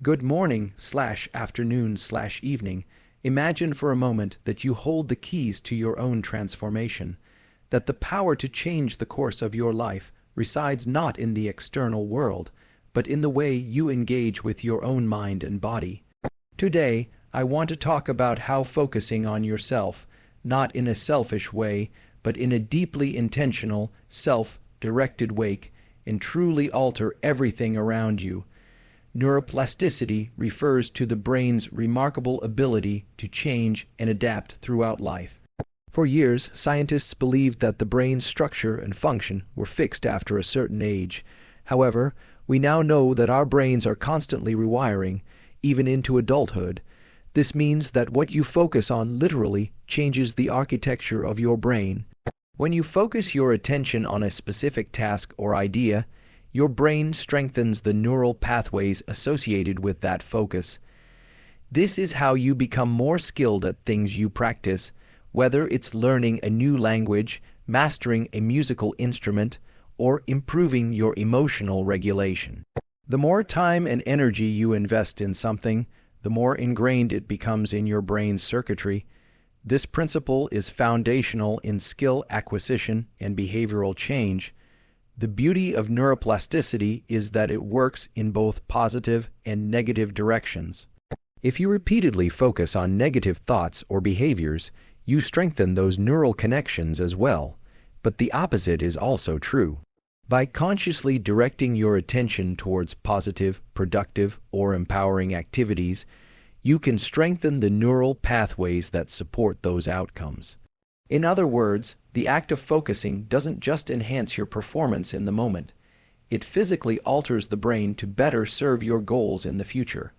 Good morning/afternoon/evening. Imagine for a moment that you hold the keys to your own transformation, that the power to change the course of your life resides not in the external world, but in the way you engage with your own mind and body. Today, I want to talk about how focusing on yourself, not in a selfish way, but in a deeply intentional, self-directed way, can truly alter everything around you. Neuroplasticity refers to the brain's remarkable ability to change and adapt throughout life. For years, scientists believed that the brain's structure and function were fixed after a certain age. However, we now know that our brains are constantly rewiring, even into adulthood. This means that what you focus on literally changes the architecture of your brain. When you focus your attention on a specific task or idea, your brain strengthens the neural pathways associated with that focus. This is how you become more skilled at things you practice, whether it's learning a new language, mastering a musical instrument, or improving your emotional regulation. The more time and energy you invest in something, the more ingrained it becomes in your brain's circuitry. This principle is foundational in skill acquisition and behavioral change. The beauty of neuroplasticity is that it works in both positive and negative directions. If you repeatedly focus on negative thoughts or behaviors, you strengthen those neural connections as well. But the opposite is also true. By consciously directing your attention towards positive, productive, or empowering activities, you can strengthen the neural pathways that support those outcomes. In other words, the act of focusing doesn't just enhance your performance in the moment. It physically alters the brain to better serve your goals in the future.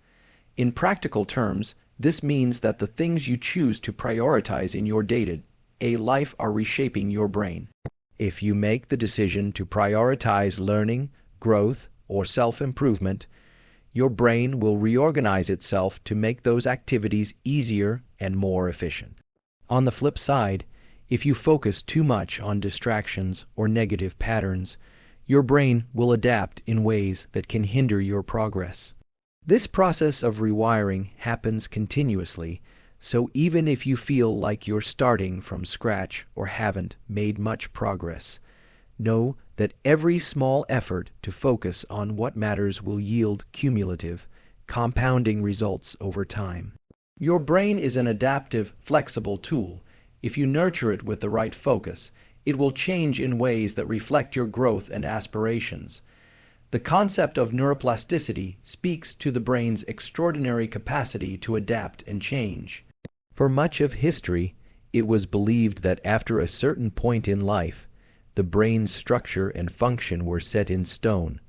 In practical terms, this means that the things you choose to prioritize in your day-to-day life are reshaping your brain. If you make the decision to prioritize learning, growth, or self-improvement, your brain will reorganize itself to make those activities easier and more efficient. On the flip side, if you focus too much on distractions or negative patterns, your brain will adapt in ways that can hinder your progress. This process of rewiring happens continuously, so even if you feel like you're starting from scratch or haven't made much progress, know that every small effort to focus on what matters will yield cumulative, compounding results over time. Your brain is an adaptive, flexible tool. If you nurture it with the right focus, it will change in ways that reflect your growth and aspirations. The concept of neuroplasticity speaks to the brain's extraordinary capacity to adapt and change. For much of history, it was believed that after a certain point in life, the brain's structure and function were set in stone.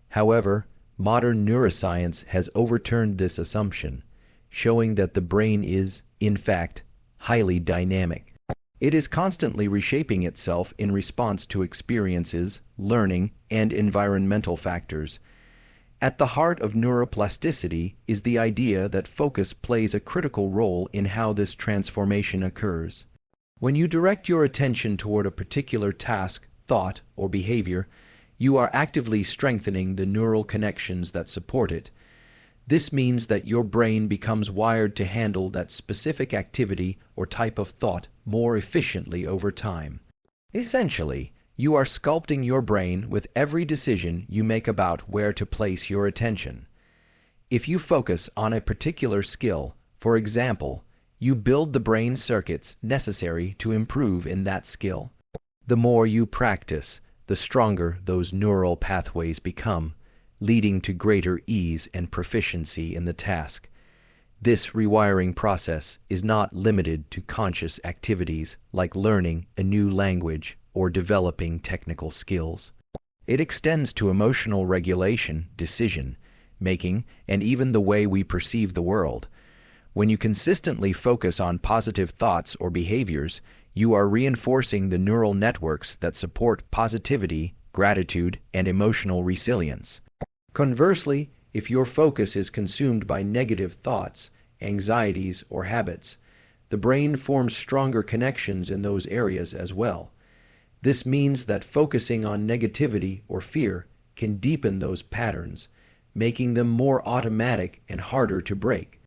However, modern neuroscience has overturned this assumption, showing that the brain is, in fact, highly dynamic. It is constantly reshaping itself in response to experiences, learning, and environmental factors. At the heart of neuroplasticity is the idea that focus plays a critical role in how this transformation occurs. When you direct your attention toward a particular task, thought, or behavior, you are actively strengthening the neural connections that support it. This means that your brain becomes wired to handle that specific activity or type of thought more efficiently over time. Essentially, you are sculpting your brain with every decision you make about where to place your attention. If you focus on a particular skill, for example, you build the brain circuits necessary to improve in that skill. The more you practice, the stronger those neural pathways become, leading to greater ease and proficiency in the task. This rewiring process is not limited to conscious activities like learning a new language or developing technical skills. It extends to emotional regulation, decision making, and even the way we perceive the world. When you consistently focus on positive thoughts or behaviors, you are reinforcing the neural networks that support positivity, gratitude, and emotional resilience. Conversely, if your focus is consumed by negative thoughts, anxieties, or habits, the brain forms stronger connections in those areas as well. This means that focusing on negativity or fear can deepen those patterns, making them more automatic and harder to break.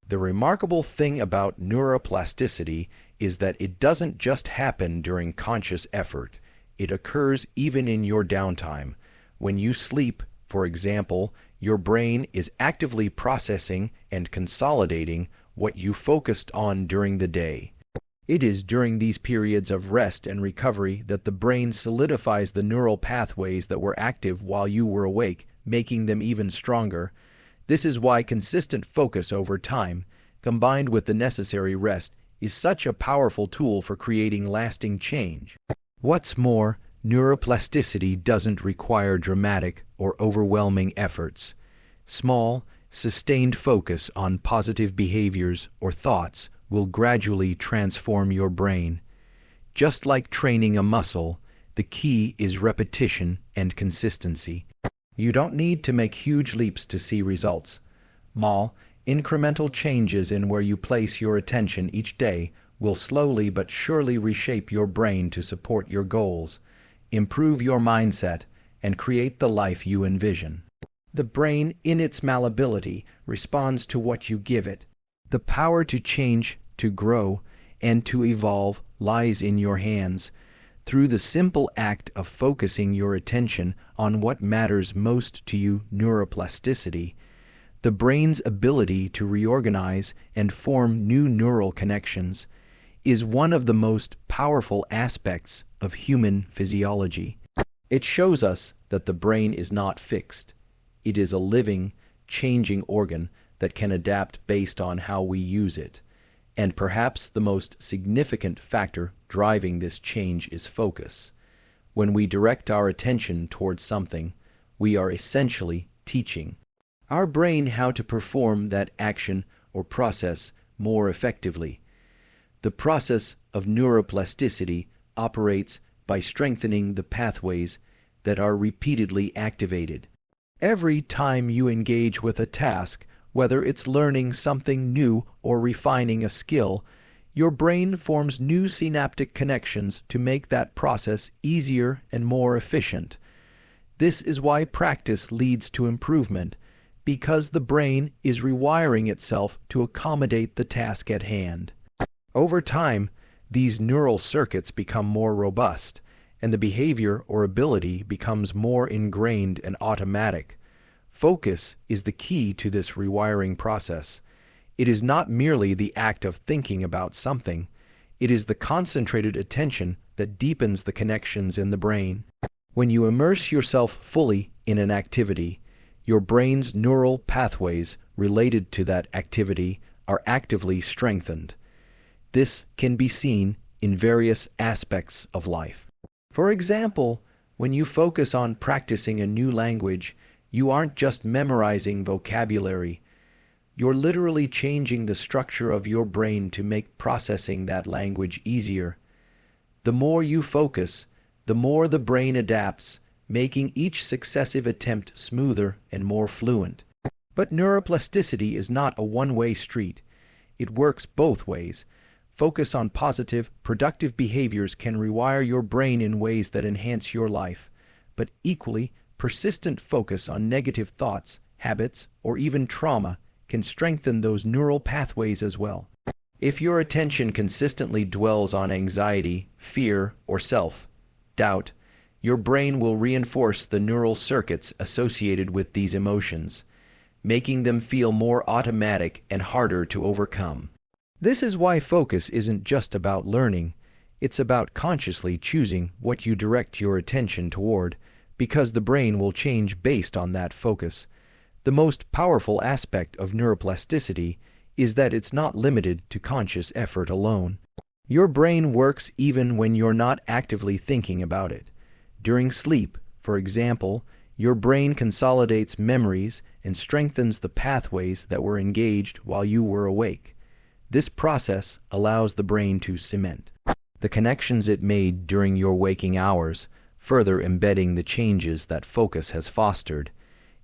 The remarkable thing about neuroplasticity is that it doesn't just happen during conscious effort. It occurs even in your downtime. When you sleep, for example, your brain is actively processing and consolidating what you focused on during the day. It is during these periods of rest and recovery that the brain solidifies the neural pathways that were active while you were awake, making them even stronger. This is why consistent focus over time, combined with the necessary rest, is such a powerful tool for creating lasting change. What's more, neuroplasticity doesn't require dramatic or overwhelming efforts. Small, sustained focus on positive behaviors or thoughts will gradually transform your brain. Just like training a muscle, the key is repetition and consistency. You don't need to make huge leaps to see results. Small, incremental changes in where you place your attention each day will slowly but surely reshape your brain to support your goals, improve your mindset, and create the life you envision. The brain, in its malleability, responds to what you give it. The power to change, to grow, and to evolve lies in your hands. Through the simple act of focusing your attention on what matters most to you, neuroplasticity, the brain's ability to reorganize and form new neural connections, is one of the most powerful aspects of human physiology. It shows us that the brain is not fixed. It is a living, changing organ that can adapt based on how we use it. And perhaps the most significant factor driving this change is focus. When we direct our attention towards something, we are essentially teaching our brain how to perform that action or process more effectively. The process of neuroplasticity operates by strengthening the pathways that are repeatedly activated. Every time you engage with a task, whether it's learning something new or refining a skill, your brain forms new synaptic connections to make that process easier and more efficient. This is why practice leads to improvement, because the brain is rewiring itself to accommodate the task at hand. Over time, these neural circuits become more robust, and the behavior or ability becomes more ingrained and automatic. Focus is the key to this rewiring process. It is not merely the act of thinking about something. It is the concentrated attention that deepens the connections in the brain. When you immerse yourself fully in an activity, your brain's neural pathways related to that activity are actively strengthened. This can be seen in various aspects of life. For example, when you focus on practicing a new language, you aren't just memorizing vocabulary. You're literally changing the structure of your brain to make processing that language easier. The more you focus, the more the brain adapts, making each successive attempt smoother and more fluent. But neuroplasticity is not a one-way street. It works both ways. Focus on positive, productive behaviors can rewire your brain in ways that enhance your life. But equally, persistent focus on negative thoughts, habits, or even trauma can strengthen those neural pathways as well. If your attention consistently dwells on anxiety, fear, or self-doubt, your brain will reinforce the neural circuits associated with these emotions, making them feel more automatic and harder to overcome. This is why focus isn't just about learning. It's about consciously choosing what you direct your attention toward, because the brain will change based on that focus. The most powerful aspect of neuroplasticity is that it's not limited to conscious effort alone. Your brain works even when you're not actively thinking about it. During sleep, for example, your brain consolidates memories and strengthens the pathways that were engaged while you were awake. This process allows the brain to cement the connections it made during your waking hours, further embedding the changes that focus has fostered.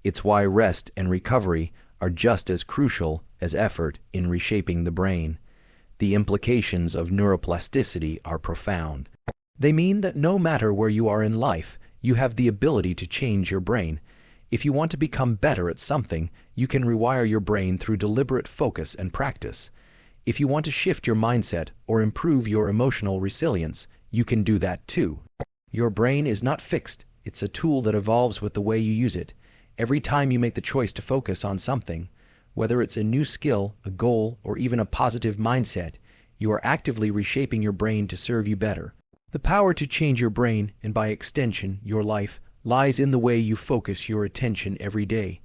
It's why rest and recovery are just as crucial as effort in reshaping the brain. The implications of neuroplasticity are profound. They mean that no matter where you are in life, you have the ability to change your brain. If you want to become better at something, you can rewire your brain through deliberate focus and practice. If you want to shift your mindset or improve your emotional resilience, you can do that too. Your brain is not fixed. It's a tool that evolves with the way you use it. Every time you make the choice to focus on something, whether it's a new skill, a goal, or even a positive mindset, you are actively reshaping your brain to serve you better. The power to change your brain, and by extension, your life, lies in the way you focus your attention every day.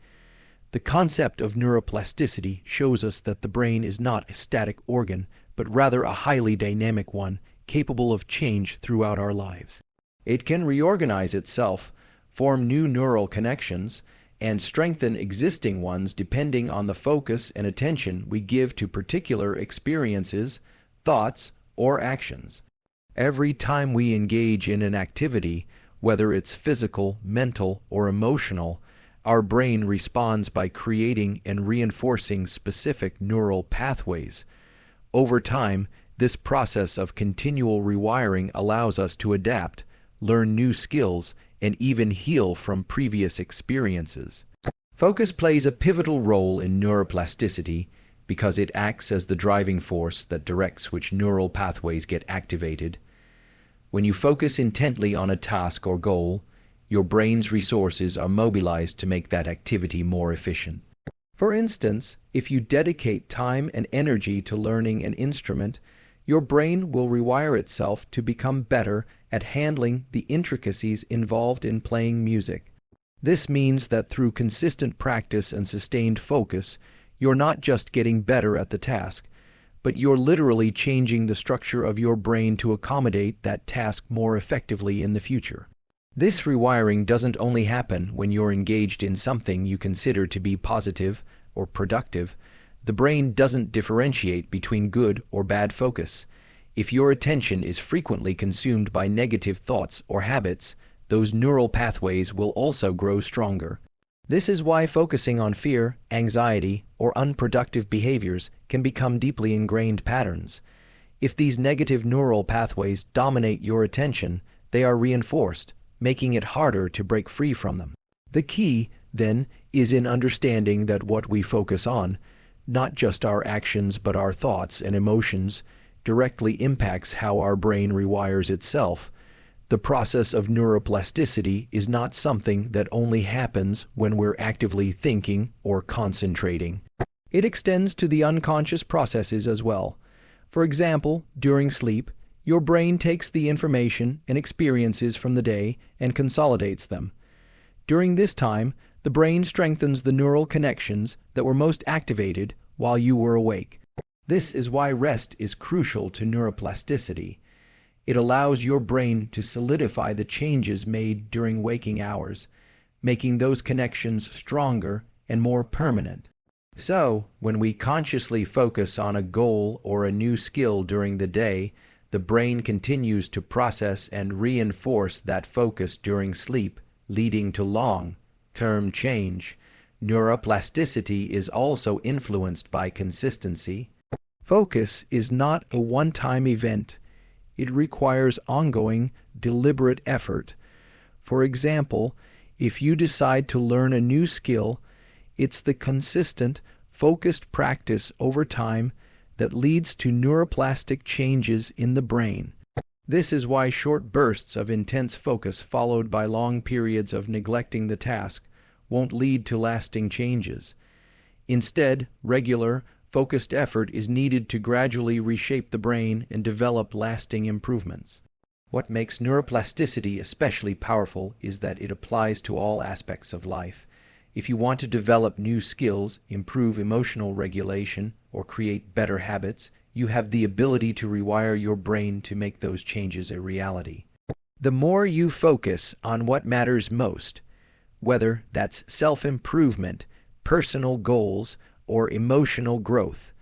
The concept of neuroplasticity shows us that the brain is not a static organ, but rather a highly dynamic one, capable of change throughout our lives. It can reorganize itself, form new neural connections, and strengthen existing ones depending on the focus and attention we give to particular experiences, thoughts, or actions. Every time we engage in an activity, whether it's physical, mental, or emotional, our brain responds by creating and reinforcing specific neural pathways. Over time, this process of continual rewiring allows us to adapt, learn new skills, and even heal from previous experiences. Focus plays a pivotal role in neuroplasticity because it acts as the driving force that directs which neural pathways get activated. When you focus intently on a task or goal, your brain's resources are mobilized to make that activity more efficient. For instance, if you dedicate time and energy to learning an instrument, your brain will rewire itself to become better at handling the intricacies involved in playing music. This means that through consistent practice and sustained focus, you're not just getting better at the task, but you're literally changing the structure of your brain to accommodate that task more effectively in the future. This rewiring doesn't only happen when you're engaged in something you consider to be positive or productive. The brain doesn't differentiate between good or bad focus. If your attention is frequently consumed by negative thoughts or habits, those neural pathways will also grow stronger. This is why focusing on fear, anxiety, or unproductive behaviors can become deeply ingrained patterns. If these negative neural pathways dominate your attention, they are reinforced, making it harder to break free from them. The key, then, is in understanding that what we focus on, not just our actions but our thoughts and emotions, directly impacts how our brain rewires itself. The process of neuroplasticity is not something that only happens when we're actively thinking or concentrating. It extends to the unconscious processes as well. For example, during sleep, your brain takes the information and experiences from the day and consolidates them. During this time, the brain strengthens the neural connections that were most activated while you were awake. This is why rest is crucial to neuroplasticity. It allows your brain to solidify the changes made during waking hours, making those connections stronger and more permanent. So, when we consciously focus on a goal or a new skill during the day, the brain continues to process and reinforce that focus during sleep, leading to long-term change. Neuroplasticity is also influenced by consistency. Focus is not a one-time event. It requires ongoing, deliberate effort. For example, if you decide to learn a new skill, it's the consistent, focused practice over time that leads to neuroplastic changes in the brain. This is why short bursts of intense focus followed by long periods of neglecting the task won't lead to lasting changes. Instead, regular, focused effort is needed to gradually reshape the brain and develop lasting improvements. What makes neuroplasticity especially powerful is that it applies to all aspects of life. If you want to develop new skills, improve emotional regulation, or create better habits, you have the ability to rewire your brain to make those changes a reality. The more you focus on what matters most, whether that's self-improvement, personal goals, or emotional growth,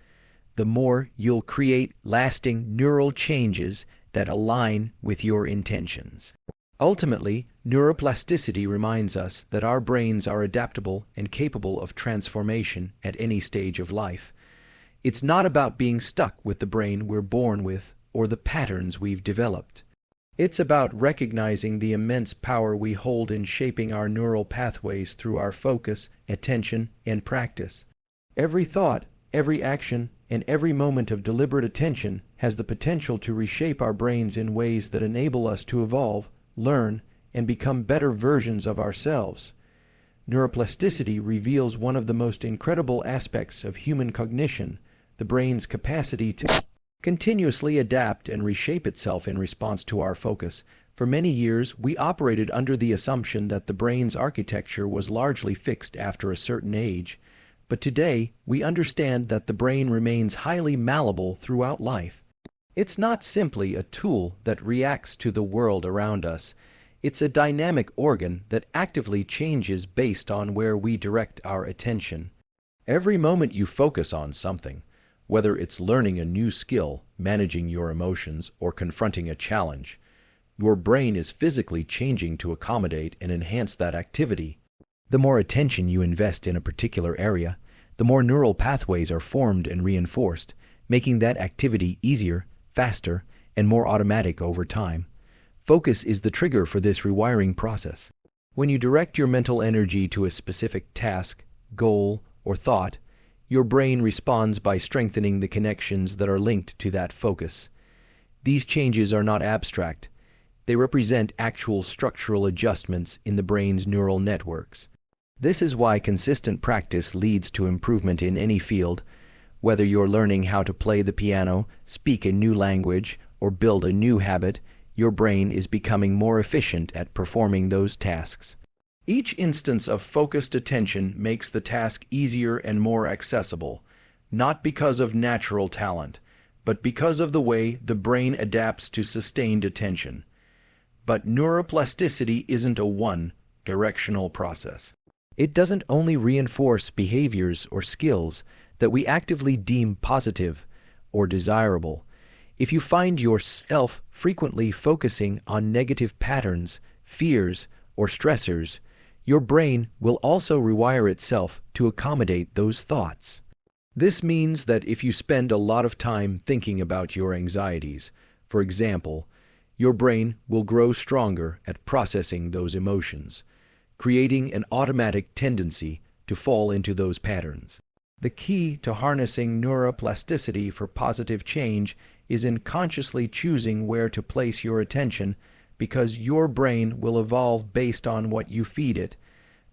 the more you'll create lasting neural changes that align with your intentions. Ultimately, neuroplasticity reminds us that our brains are adaptable and capable of transformation at any stage of life. It's not about being stuck with the brain we're born with or the patterns we've developed. It's about recognizing the immense power we hold in shaping our neural pathways through our focus, attention, and practice. Every thought, every action, and every moment of deliberate attention has the potential to reshape our brains in ways that enable us to evolve, learn, and become better versions of ourselves. Neuroplasticity reveals one of the most incredible aspects of human cognition, the brain's capacity to continuously adapt and reshape itself in response to our focus. For many years, we operated under the assumption that the brain's architecture was largely fixed after a certain age. But today, we understand that the brain remains highly malleable throughout life. It's not simply a tool that reacts to the world around us. It's a dynamic organ that actively changes based on where we direct our attention. Every moment you focus on something, whether it's learning a new skill, managing your emotions, or confronting a challenge, your brain is physically changing to accommodate and enhance that activity. The more attention you invest in a particular area, the more neural pathways are formed and reinforced, making that activity easier, faster, and more automatic over time. Focus is the trigger for this rewiring process. When you direct your mental energy to a specific task, goal, or thought, your brain responds by strengthening the connections that are linked to that focus. These changes are not abstract. They represent actual structural adjustments in the brain's neural networks. This is why consistent practice leads to improvement in any field, whether you're learning how to play the piano, speak a new language, or build a new habit. Your brain is becoming more efficient at performing those tasks. Each instance of focused attention makes the task easier and more accessible, not because of natural talent, but because of the way the brain adapts to sustained attention. But neuroplasticity isn't a one-directional process. It doesn't only reinforce behaviors or skills that we actively deem positive or desirable. If you find yourself frequently focusing on negative patterns, fears, or stressors, your brain will also rewire itself to accommodate those thoughts. This means that if you spend a lot of time thinking about your anxieties, for example, your brain will grow stronger at processing those emotions, creating an automatic tendency to fall into those patterns. The key to harnessing neuroplasticity for positive change is in consciously choosing where to place your attention, because your brain will evolve based on what you feed it.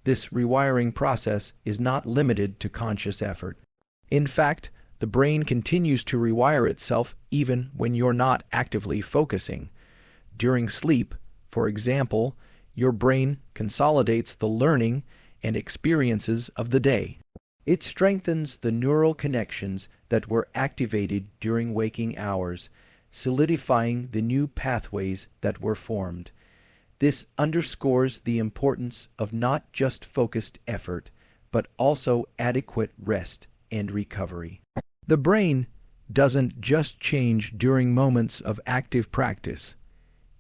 This rewiring process is not limited to conscious effort. In fact, the brain continues to rewire itself even when you're not actively focusing. During sleep, for example, your brain consolidates the learning and experiences of the day. It strengthens the neural connections that were activated during waking hours, solidifying the new pathways that were formed. This underscores the importance of not just focused effort, but also adequate rest and recovery. The brain doesn't just change during moments of active practice.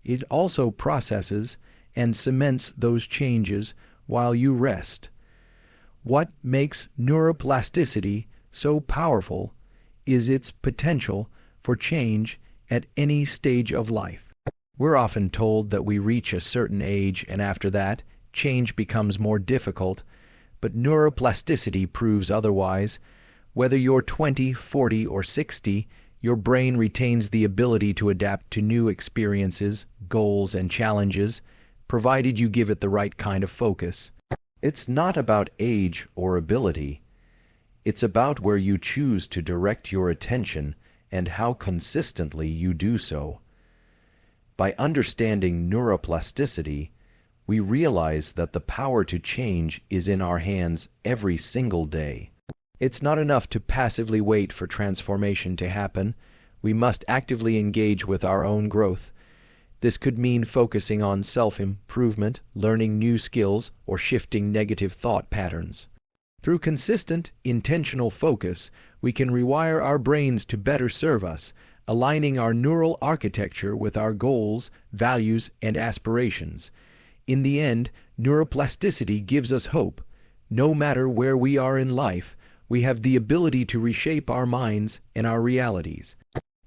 It also processes and cements those changes while you rest. What makes neuroplasticity so powerful is its potential for change at any stage of life. We're often told that we reach a certain age and after that, change becomes more difficult, but neuroplasticity proves otherwise. Whether you're 20, 40, or 60, your brain retains the ability to adapt to new experiences, goals, and challenges, provided you give it the right kind of focus. It's not about age or ability. It's about where you choose to direct your attention and how consistently you do so. By understanding neuroplasticity, we realize that the power to change is in our hands every single day. It's not enough to passively wait for transformation to happen. We must actively engage with our own growth. This could mean focusing on self-improvement, learning new skills, or shifting negative thought patterns. Through consistent, intentional focus, we can rewire our brains to better serve us, aligning our neural architecture with our goals, values, and aspirations. In the end, neuroplasticity gives us hope. No matter where we are in life, we have the ability to reshape our minds and our realities.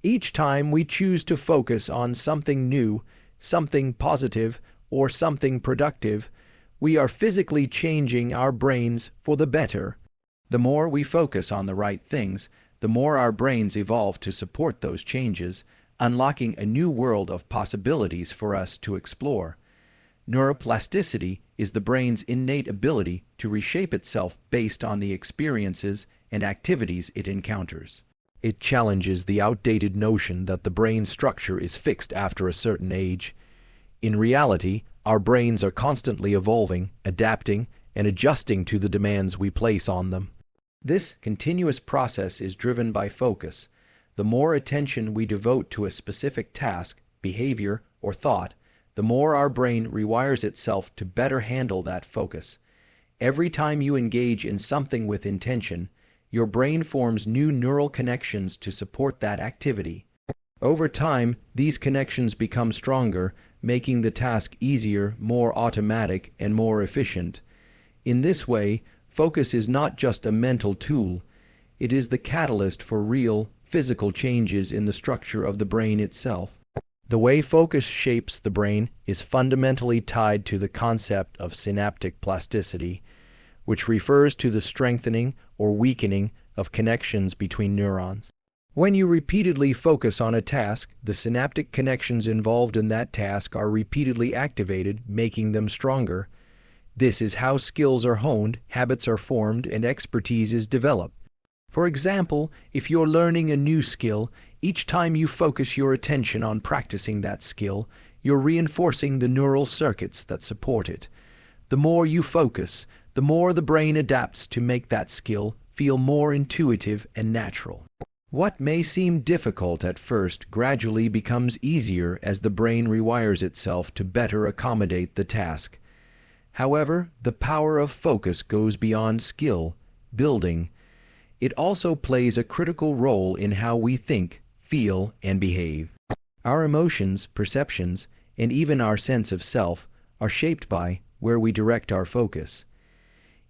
Each time we choose to focus on something new, something positive, or something productive, we are physically changing our brains for the better. The more we focus on the right things, the more our brains evolve to support those changes, unlocking a new world of possibilities for us to explore. Neuroplasticity is the brain's innate ability to reshape itself based on the experiences and activities it encounters. It challenges the outdated notion that the brain structure is fixed after a certain age. In reality, our brains are constantly evolving, adapting, and adjusting to the demands we place on them. This continuous process is driven by focus. The more attention we devote to a specific task, behavior, or thought, the more our brain rewires itself to better handle that focus. Every time you engage in something with intention, your brain forms new neural connections to support that activity. Over time, these connections become stronger, making the task easier, more automatic, and more efficient. In this way, focus is not just a mental tool, it is the catalyst for real, physical changes in the structure of the brain itself. The way focus shapes the brain is fundamentally tied to the concept of synaptic plasticity, which refers to the strengthening or weakening of connections between neurons. When you repeatedly focus on a task, the synaptic connections involved in that task are repeatedly activated, making them stronger. This is how skills are honed, habits are formed, and expertise is developed. For example, if you're learning a new skill, each time you focus your attention on practicing that skill, you're reinforcing the neural circuits that support it. The more you focus, the more the brain adapts to make that skill feel more intuitive and natural. What may seem difficult at first gradually becomes easier as the brain rewires itself to better accommodate the task. However, the power of focus goes beyond skill building. It also plays a critical role in how we think, feel, and behave. Our emotions, perceptions, and even our sense of self are shaped by where we direct our focus.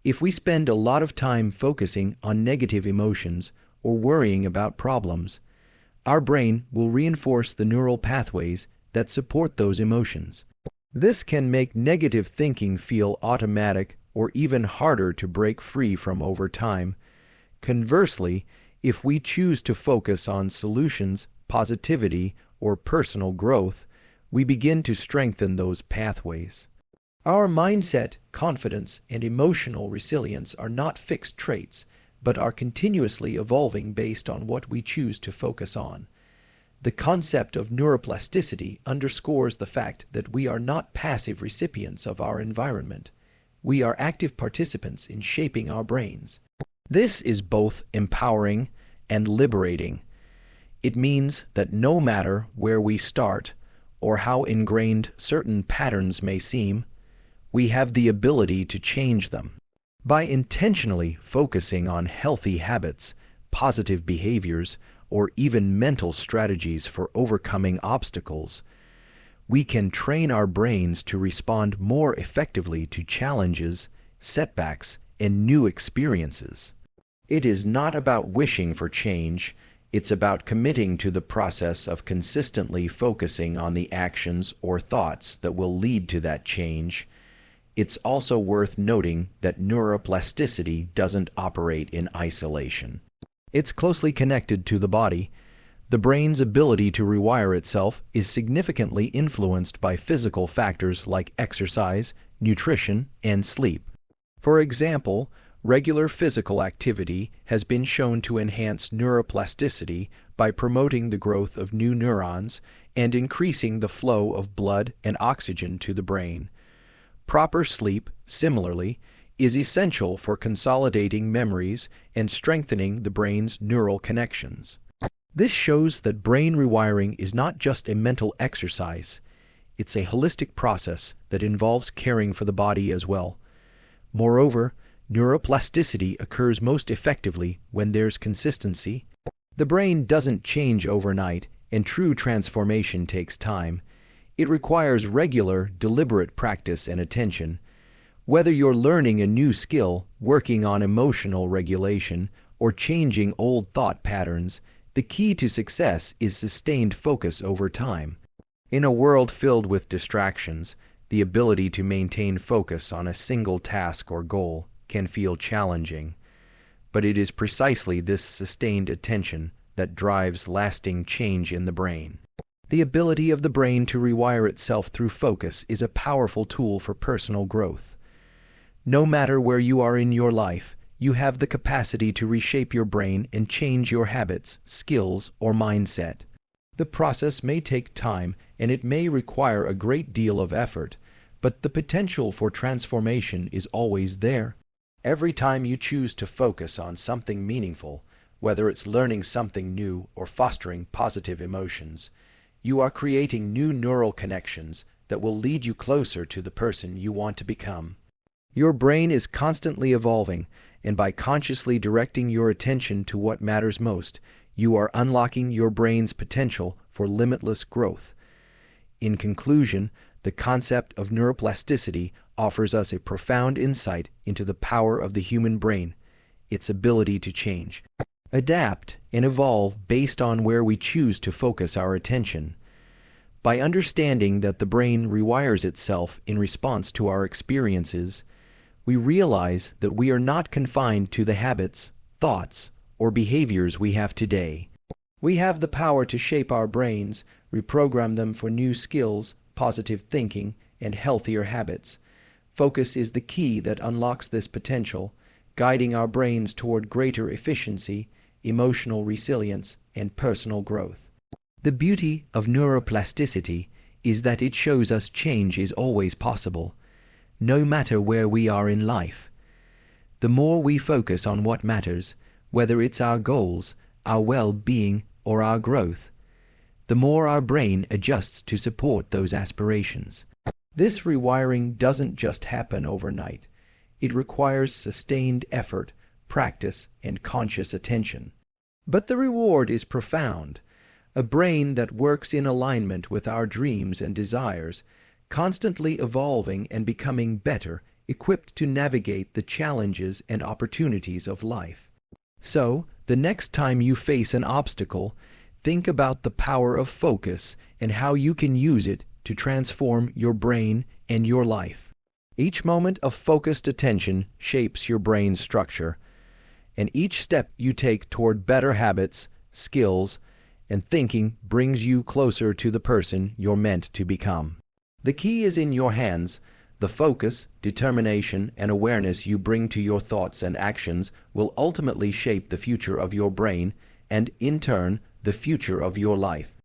If we spend a lot of time focusing on negative emotions or worrying about problems, our brain will reinforce the neural pathways that support those emotions. This can make negative thinking feel automatic or even harder to break free from over time. Conversely, if we choose to focus on solutions, positivity, or personal growth, we begin to strengthen those pathways. Our mindset, confidence, and emotional resilience are not fixed traits, but are continuously evolving based on what we choose to focus on. The concept of neuroplasticity underscores the fact that we are not passive recipients of our environment. We are active participants in shaping our brains. This is both empowering and liberating. It means that no matter where we start or how ingrained certain patterns may seem, we have the ability to change them. By intentionally focusing on healthy habits, positive behaviors, or even mental strategies for overcoming obstacles, we can train our brains to respond more effectively to challenges, setbacks, and new experiences. It is not about wishing for change, it's about committing to the process of consistently focusing on the actions or thoughts that will lead to that change. It's also worth noting that neuroplasticity doesn't operate in isolation. It's closely connected to the body. The brain's ability to rewire itself is significantly influenced by physical factors like exercise, nutrition, and sleep. For example, regular physical activity has been shown to enhance neuroplasticity by promoting the growth of new neurons and increasing the flow of blood and oxygen to the brain. Proper sleep, similarly, is essential for consolidating memories and strengthening the brain's neural connections. This shows that brain rewiring is not just a mental exercise, it's a holistic process that involves caring for the body as well. Moreover, neuroplasticity occurs most effectively when there's consistency. The brain doesn't change overnight, and true transformation takes time. It requires regular, deliberate practice and attention. Whether you're learning a new skill, working on emotional regulation, or changing old thought patterns, the key to success is sustained focus over time. In a world filled with distractions, the ability to maintain focus on a single task or goal can feel challenging, but it is precisely this sustained attention that drives lasting change in the brain. The ability of the brain to rewire itself through focus is a powerful tool for personal growth. No matter where you are in your life, you have the capacity to reshape your brain and change your habits, skills, or mindset. The process may take time and it may require a great deal of effort, but the potential for transformation is always there. Every time you choose to focus on something meaningful, whether it's learning something new or fostering positive emotions, you are creating new neural connections that will lead you closer to the person you want to become. Your brain is constantly evolving, and by consciously directing your attention to what matters most, you are unlocking your brain's potential for limitless growth. In conclusion, the concept of neuroplasticity offers us a profound insight into the power of the human brain, its ability to change, adapt, and evolve based on where we choose to focus our attention. By understanding that the brain rewires itself in response to our experiences, we realize that we are not confined to the habits, thoughts, or behaviors we have today. We have the power to shape our brains, reprogram them for new skills, positive thinking, and healthier habits. Focus is the key that unlocks this potential, guiding our brains toward greater efficiency, emotional resilience, and personal growth. The beauty of neuroplasticity is that it shows us change is always possible, no matter where we are in life. The more we focus on what matters, whether it's our goals, our well-being, or our growth, the more our brain adjusts to support those aspirations. This rewiring doesn't just happen overnight. It requires sustained effort, practice, and conscious attention. But the reward is profound. A brain that works in alignment with our dreams and desires, constantly evolving and becoming better, equipped to navigate the challenges and opportunities of life. So, the next time you face an obstacle, think about the power of focus and how you can use it to transform your brain and your life. Each moment of focused attention shapes your brain's structure, and each step you take toward better habits, skills, and thinking brings you closer to the person you're meant to become. The key is in your hands. The focus, determination, and awareness you bring to your thoughts and actions will ultimately shape the future of your brain and, in turn, the future of your life.